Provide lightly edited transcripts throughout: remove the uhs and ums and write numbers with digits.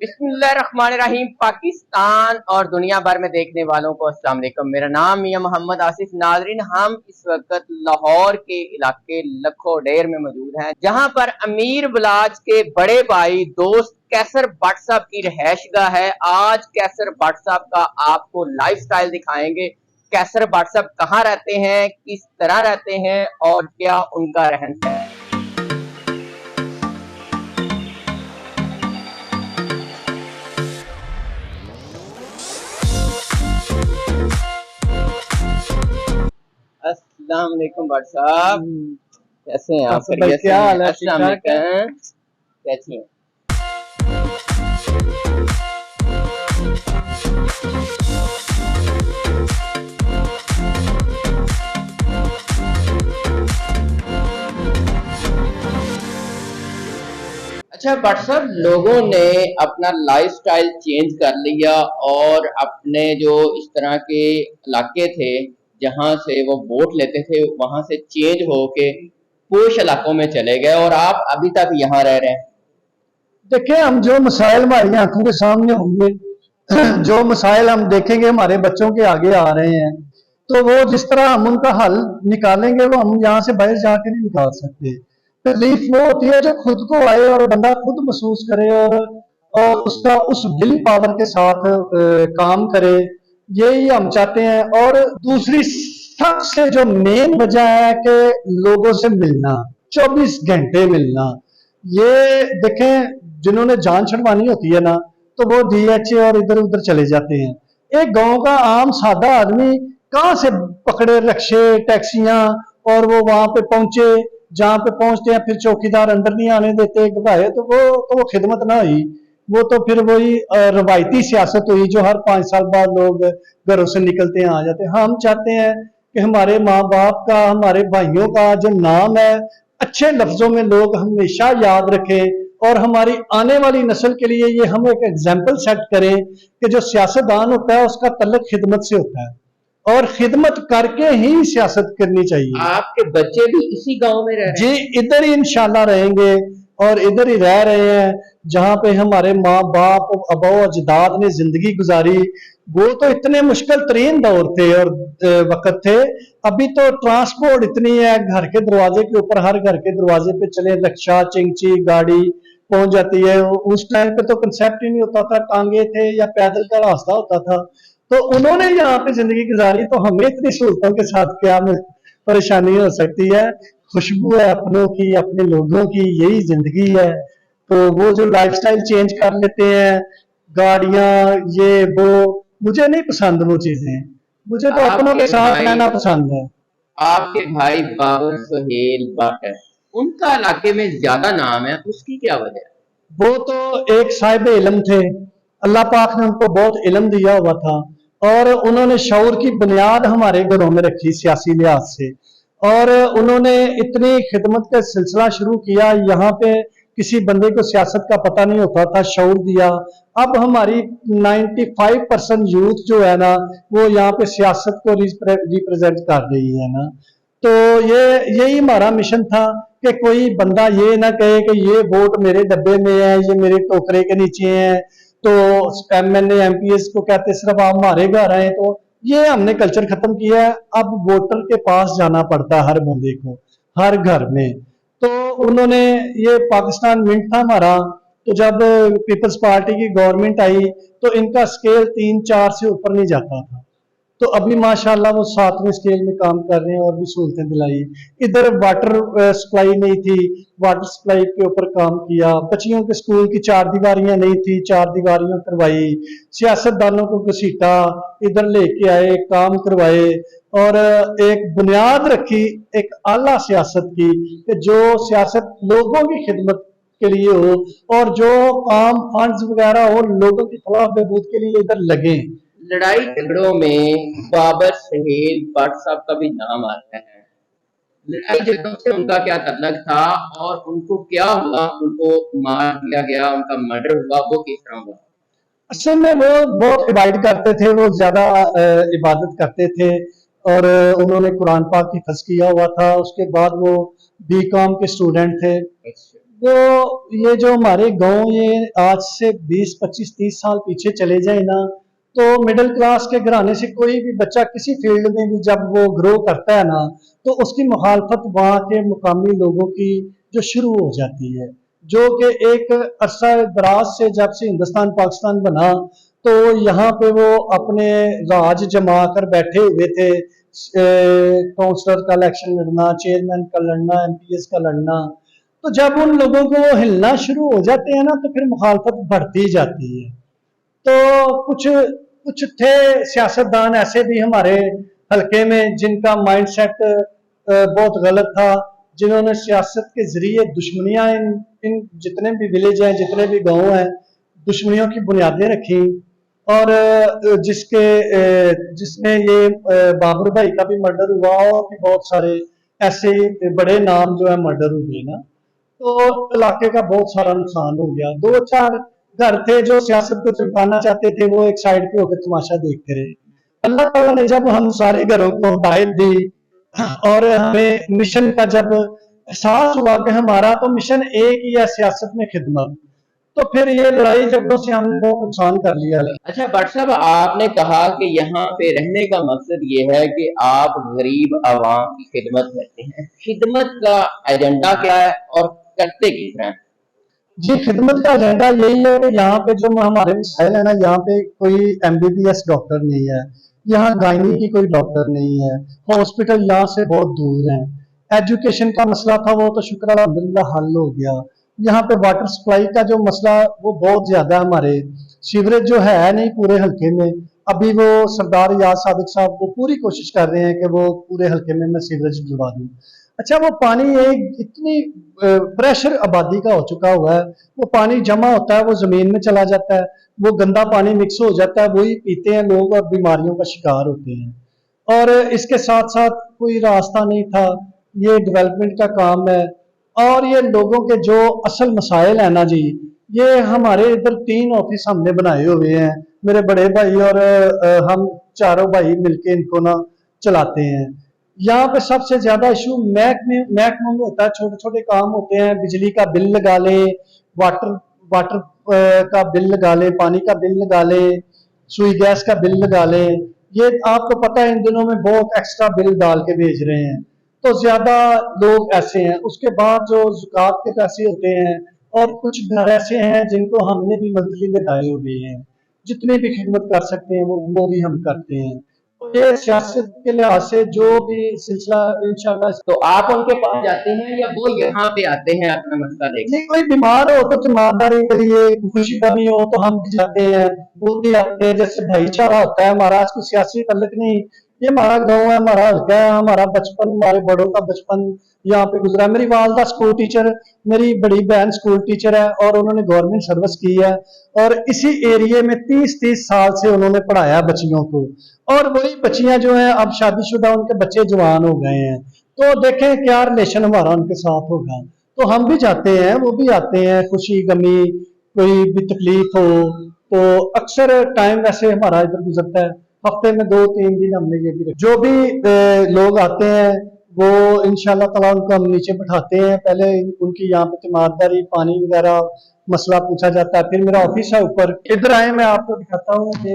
बिस्मिल्लाहिर्रहमानिर्रहीम। पाकिस्तान और दुनिया भर में देखने वालों को अस्सलाम वालेकुम। मेरा नाम मियां मोहम्मद आसिफ। नाजरीन, हम इस वक्त लाहौर के इलाके लखोडेर में मौजूद हैं, जहां पर अमीर बलाज के बड़े भाई दोस्त कैसर भट्ट साहब की रिहायशगाह है। आज कैसर भट्ट साहब का आपको लाइफस्टाइल दिखाएंगे। कैसर भट्ट साहब कहाँ रहते हैं, किस तरह रहते हैं और क्या उनका रहन सहन। अस्सलाम वालेकुम भट्ट साहब, कैसे हैं आप? क्या हाल है? अस्सलाम वालेकुम, कैसी हैं? अच्छा भट्ट साहब, लोगों ने अपना लाइफस्टाइल चेंज कर लिया और अपने जो इस तरह के इलाके थे जहां से वो वोट लेते थे वहां से चेंज होके पोश इलाकों में चले गए और आप अभी तक यहाँ रह रहे हैं। देखिए, हम जो मसाइल हमारी आंखों के सामने होंगे, जो मसाइल हम देखेंगे हमारे बच्चों के आगे आ रहे हैं, तो वो जिस तरह हम उनका हल निकालेंगे वो हम यहाँ से बाहर जाके नहीं निकाल सकते। तकलीफ वो होती है जो खुद को आए और बंदा खुद महसूस करे और उसका उस विल पावर के साथ काम करे। यही हम चाहते हैं। और दूसरी सबसे जो मेन वजह है कि लोगों से मिलना, 24 घंटे मिलना। ये देखें, जिन्होंने जान छुड़वानी होती है ना, तो वो डीएचए और इधर उधर चले जाते हैं। एक गांव का आम सादा आदमी कहाँ से पकड़े रिक्शे टैक्सियां और वो वहां पे पहुंचे, जहां पे पहुंचते हैं फिर चौकीदार अंदर नहीं आने देते घबराए, तो वो खिदमत ना हुई। वो तो फिर वही रवायती सियासत हुई जो हर 5 साल बाद लोग घरों से निकलते हैं आ जाते हैं। हम चाहते हैं कि हमारे माँ बाप का, हमारे भाइयों का जो नाम है अच्छे लफ्जों में लोग हमेशा याद रखें और हमारी आने वाली नस्ल के लिए ये हम एक एग्जाम्पल सेट करें कि जो सियासतदान होता है उसका तल्लुक खिदमत से होता है और खिदमत करके ही सियासत करनी चाहिए। आपके बच्चे भी इसी गांव में रह रहे हैं? जी, इधर ही इंशाल्लाह रहेंगे और इधर ही रह रहे हैं जहां पे हमारे माँ बाप अबो अजदाद ने जिंदगी गुजारी। वो तो इतने मुश्किल तरीन दौर थे और वक्त थे। अभी तो ट्रांसपोर्ट इतनी है, घर के दरवाजे के ऊपर, हर घर के दरवाजे पे चले रिक्शा चिंगची गाड़ी पहुंच जाती है। उस टाइम पे तो कंसेप्ट ही नहीं होता था, टांगे थे या पैदल का रास्ता होता था। तो उन्होंने यहाँ पे जिंदगी गुजारी, तो हमें इतनी सहूलतों के साथ क्या परेशानी हो सकती है। खुशबू है अपनों की, अपने लोगों की, यही जिंदगी है। तो वो जो लाइफस्टाइल चेंज कर लेते हैं, गाड़ियां ये वो, मुझे नहीं पसंद वो चीजें। मुझे तो अपनों के साथ रहना पसंद है। आपके भाई बाबर सुहेल भट्ट है, उनका इलाके में ज्यादा नाम है, उसकी क्या वजह है? वो तो एक साहिब इल्म थे, अल्लाह पाक ने उनको बहुत इल्म दिया हुआ था और उन्होंने शऊर की बुनियाद हमारे घरों में रखी सियासी लिहाज से। और उन्होंने इतनी खिदमत का सिलसिला शुरू किया, यहाँ पे किसी बंदे को सियासत का पता नहीं होता था, शऊर दिया। अब हमारी 95% यूथ जो है ना, वो यहाँ पे सियासत को रिप्रेजेंट कर रही है ना। तो ये यही हमारा मिशन था कि कोई बंदा ये ना कहे कि ये वोट मेरे डब्बे में है, ये मेरे टोकरे के नीचे है, तो एमएनए एमपीएस को कहते सिर्फ आप हमारे घर आए। तो ये हमने कल्चर खत्म किया है। अब वोटर के पास जाना पड़ता है हर बंदे को, हर घर में। तो उन्होंने, ये पाकिस्तान मिंट था हमारा, तो जब पीपल्स पार्टी की गवर्नमेंट आई तो इनका स्केल 3-4 से ऊपर नहीं जाता था। तो अभी माशाल्लाह वो 7वें स्केल में काम कर रहे हैं और भी सहूलतें दिलाई। इधर वाटर सप्लाई नहीं थी, वाटर सप्लाई के ऊपर काम किया। बच्चियों के स्कूल की 4 दीवारियां नहीं थी, 4 दीवारियां करवाई। सियासतदानों को घसीटा, इधर लेके आए, काम करवाए और एक बुनियाद रखी एक आला सियासत की कि जो सियासत लोगों की खिदमत के लिए हो और जो काम फंड्स वगैरह हो लोगों की फलाह बहबूद के लिए इधर लगे। लड़ाई झगड़ों में बाबर सुहेल भट्ट साहब का भी नाम आता है। लड़ाई झगड़ों से उनका क्या ताल्लुक था और उनको क्या हुआ? उनको मार दिया गया, उनका मर्डर हुआ, वो किस तरह हुआ? असल में वो बहुत इबादत करते थे, वो ज्यादा इबादत करते थे और उन्होंने कुरान पाक की हिफ्ज़ किया हुआ था। उसके बाद वो बीकॉम के स्टूडेंट थे। वो ये जो हमारे गांव, ये आज से 20 25 30 साल पीछे चले जाए ना, तो मिडिल क्लास के घराने से कोई भी बच्चा किसी फील्ड में भी जब वो ग्रो करता है ना, तो उसकी मुखालफत वहाँ के मुकामी लोगों की जो शुरू हो जाती है, जो कि एक अरसा दराज से जब से हिंदुस्तान पाकिस्तान बना, तो यहाँ पे वो अपने राज जमा कर बैठे हुए थे। काउंसलर का इलेक्शन लड़ना, चेयरमैन का लड़ना, एमपीएस का लड़ना। तो जब उन लोगों को वो हिलना शुरू हो जाते हैं ना, तो फिर मुखालफत बढ़ती जाती है। तो कुछ कुछ थे सियासतदान ऐसे भी हमारे हल्के में जिनका माइंडसेट बहुत गलत था, जिन्होंने सियासत के जरिए दुश्मनियां इन जितने भी विलेज हैं, जितने भी गांव हैं, दुश्मनियों की बुनियादें रखी। और जिसमें ये बाबर भाई का भी मर्डर हुआ, और भी बहुत सारे ऐसे बड़े नाम जो है मर्डर हुए ना, तो इलाके का बहुत सारा नुकसान हो गया। दो चार घर थे जो सियासत को चमकाना चाहते थे, वो एक साइड पे होकर तमाशा देखते रहे। अल्लाह ताला ने जब हम सारे घरों को हिदायत दी और हमें मिशन का जब एहसास हुआ कि हमारा तो मिशन एक ही है, सियासत में खिदमत, तो फिर ये लड़ाई झगड़ों से हमने बहुत नुकसान कर लिया। अच्छा भट्ट साहब, आपने कहा कि यहाँ पे रहने का मकसद ये है कि आप गरीब आवाम की खिदमत करते हैं। खिदमत का एजेंडा क्या है और करते किस तरह हैं? जी, खिदमत का एजेंडा यही है कि यहाँ पे जो हमारे मसाइल है ना, यहाँ पे कोई एमबीबीएस डॉक्टर नहीं है, यहाँ गायनी की कोई डॉक्टर नहीं है, हॉस्पिटल यहाँ से बहुत दूर है। एजुकेशन का मसला था, वो तो शुक्र अल्हम्दुलिल्लाह हल हो गया। यहाँ पे वाटर सप्लाई का जो मसला, वो बहुत ज्यादा है। हमारे सीवरेज जो है नहीं पूरे हल्के में, अभी वो सरदार याद सादिक साहब वो पूरी कोशिश कर रहे हैं कि वो पूरे हल्के में मैं सीवरेज डलवा दूं। अच्छा, वो पानी एक इतनी प्रेशर आबादी का हो चुका हुआ है, वो पानी जमा होता है, वो जमीन में चला जाता है, वो गंदा पानी मिक्स हो जाता है, वही पीते हैं लोग और बीमारियों का शिकार होते हैं। और इसके साथ साथ कोई रास्ता नहीं था, ये डेवलपमेंट का काम है। और ये लोगों के जो असल मसाइल है ना जी, ये हमारे इधर 3 ऑफिस हमने बनाए हुए हैं, मेरे बड़े भाई और हम चारों भाई मिलके इनको ना चलाते हैं। यहाँ पे सबसे ज्यादा इशू महकमे में होता है, छोटे छोटे काम होते हैं, बिजली का बिल लगा ले, वाटर वाटर का बिल लगा ले, पानी का बिल लगा ले, सुई गैस का बिल लगा ले। ये आपको पता है इन दिनों में बहुत एक्स्ट्रा बिल डाल के भेज रहे हैं, तो ज्यादा लोग ऐसे हैं। उसके बाद जो ज़कात के पैसे होते हैं, और कुछ घर ऐसे हैं जिनको हमने भी मंथली लगाए हुए हैं, जितनी भी खिदमत कर सकते हैं वो भी हम करते हैं। तो ये सियासत के लिहाज से जो भी सिलसिला इंशाल्लाह। तो आप उनके पास जाते हैं या वो यहाँ पे आते हैं अपना मसला देखने? नहीं, कोई बीमार हो तो तीमारदारी के लिए, खुशी कमी हो तो हम भी जाते हैं, वो भी आते हैं। जैसे भाईचारा होता है हमारा, इसको सियासी तल्लुक नहीं, ये हमारा गांव है, हमारा हल्का है, हमारा बचपन, हमारे बड़ों का बचपन यहाँ पे गुजरा। मेरी वालदा स्कूल टीचर, मेरी बड़ी बहन स्कूल टीचर है, और उन्होंने गवर्नमेंट सर्विस की है, और इसी एरिया में 30 30 साल से उन्होंने पढ़ाया बच्चियों को। और वही बच्चियां जो हैं अब शादीशुदा, उनके बच्चे जवान हो गए हैं, तो देखें क्या रिलेशन हमारा उनके साथ होगा। तो हम भी जाते हैं, वो भी आते हैं, खुशी गमी कोई भी तकलीफ हो, तो अक्सर टाइम वैसे हमारा इधर गुजरता है। हफ्ते में 2 3 दिन हमने ये भी जो भी लोग आते हैं, वो इंशाल्लाह ताला उनको हम नीचे बैठाते हैं। पहले उनकी यहाँ पे तीमारदारी, पानी वगैरह मसला पूछा जाता है। फिर मेरा ऑफिस है ऊपर, इधर आए मैं आपको दिखाता हूँ कि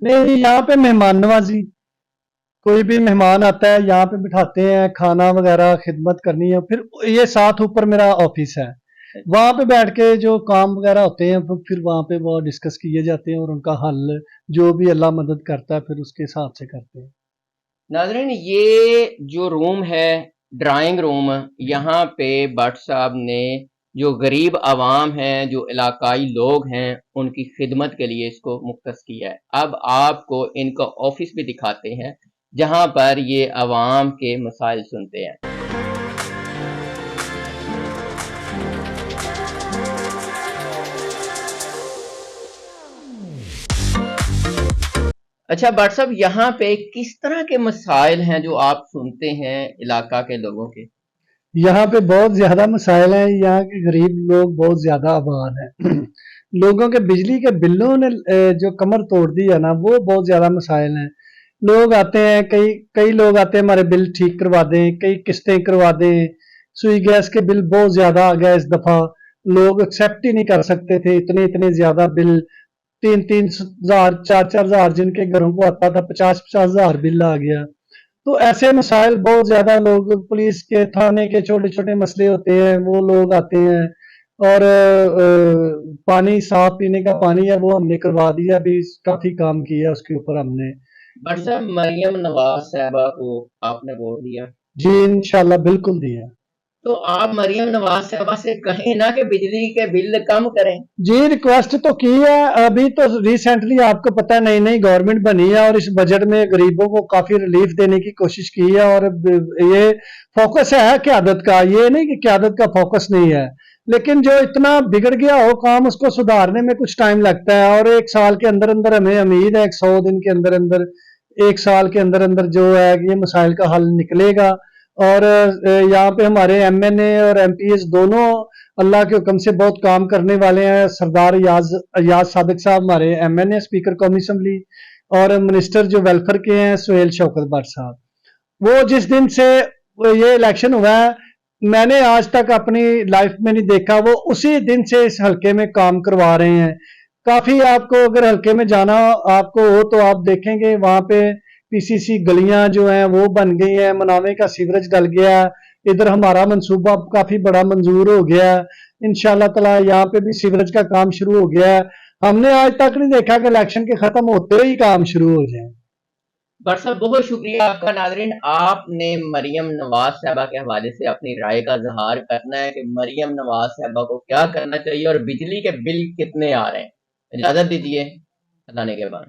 नहीं, यहाँ पे मेहमान नवाजी, कोई भी मेहमान आता है यहाँ पे बिठाते हैं, खाना वगैरह खिदमत करनी है। फिर ये साथ ऊपर मेरा ऑफिस है, वहां पे बैठ के जो काम वगैरह होते हैं, फिर वहां पे वो डिस्कस किए जाते हैं, और उनका हल जो भी अल्लाह मदद करता है फिर उसके हिसाब से करते हैं। नाज़रीन, ये जो रूम है, ड्राइंग रूम, यहाँ पे भट्ट साहब ने जो गरीब आवाम हैं, जो इलाकाई लोग हैं, उनकी खिदमत के लिए इसको मुख्तस किया है। अब आपको इनका ऑफिस भी दिखाते हैं, जहाँ पर ये आवाम के मसाइल सुनते हैं। अच्छा भट्ट साहब, यहाँ पे किस तरह के मसाइल हैं जो आप सुनते हैं इलाका के लोगों के? यहाँ पे बहुत ज्यादा मसाइल हैं, यहाँ के गरीब लोग बहुत ज्यादा आबाद हैं। लोगों के बिजली के बिलों ने जो कमर तोड़ दी है ना, वो बहुत ज्यादा मसाइल हैं। लोग आते हैं, कई कई लोग आते हैं हमारे बिल ठीक करवा दें, कई किस्तें करवा दें। सुई गैस के बिल बहुत ज्यादा आ गया इस दफा, लोग एक्सेप्ट ही नहीं कर सकते थे, इतने इतने ज्यादा बिल, 3-3 हजार 4-4 हजार जिनके घरों को आता था, 50-50 हजार बिल आ गया। तो ऐसे मसाइल बहुत ज्यादा, लोग पुलिस के थाने के छोटे छोटे मसले होते हैं, वो लोग आते हैं। और पानी, साफ पीने का पानी है वो हमने करवा दिया, अभी काफी काम किया उसके ऊपर हमने। बट साहब मरियम नवाज साहबा को आपने वोट दिया, जी इंशाल्लाह बिल्कुल दिया। तो आप मरियम नवाज साहबा से कहें ना कि बिजली के बिल कम करें। जी रिक्वेस्ट तो की है, अभी तो रिसेंटली आपको पता है नई नई गवर्नमेंट बनी है और इस बजट में गरीबों को काफी रिलीफ देने की कोशिश की है। और ये फोकस है क्यादत का, ये नहीं कि क्यादत का फोकस नहीं है, लेकिन जो इतना बिगड़ गया हो काम उसको सुधारने में कुछ टाइम लगता है। और 1 साल के अंदर अंदर हमें उम्मीद है 100 दिन के अंदर अंदर, 1 साल के अंदर अंदर जो है ये मसाइल का हल निकलेगा। और यहाँ पे हमारे एमएनए और एमपीएस दोनों अल्लाह के हुक्म से बहुत काम करने वाले हैं। सरदार अयाज सादिक साहब हमारे एमएनए स्पीकर कौमी असम्बली, और मिनिस्टर जो वेलफेयर के हैं सुहेल शौकत भट्ट साहब, वो जिस दिन से ये इलेक्शन हुआ है मैंने आज तक अपनी लाइफ में नहीं देखा, वो उसी दिन से इस हल्के में काम करवा रहे हैं। काफी, आपको अगर हल्के में जाना आपको हो तो आप देखेंगे वहां पे पीसीसी गलियां जो हैं वो बन गई हैं, मनावे का सीवरेज डल गया है। इधर हमारा मंसूबा काफी बड़ा मंजूर हो गया है, इंशाल्लाह ताला यहाँ पे भी सीवरेज का काम शुरू हो गया है। हमने आज तक नहीं देखा कि इलेक्शन के खत्म होते ही काम शुरू हो जाए। बट साहब बहुत शुक्रिया आपका। नाजरीन, आपने मरियम नवाज साहबा के हवाले से अपनी राय का इजहार करना है कि मरियम नवाज साहबा को क्या करना चाहिए और बिजली के बिल कितने आ रहे हैं। इजाजत दीजिए, अल्लाह ने के बाद।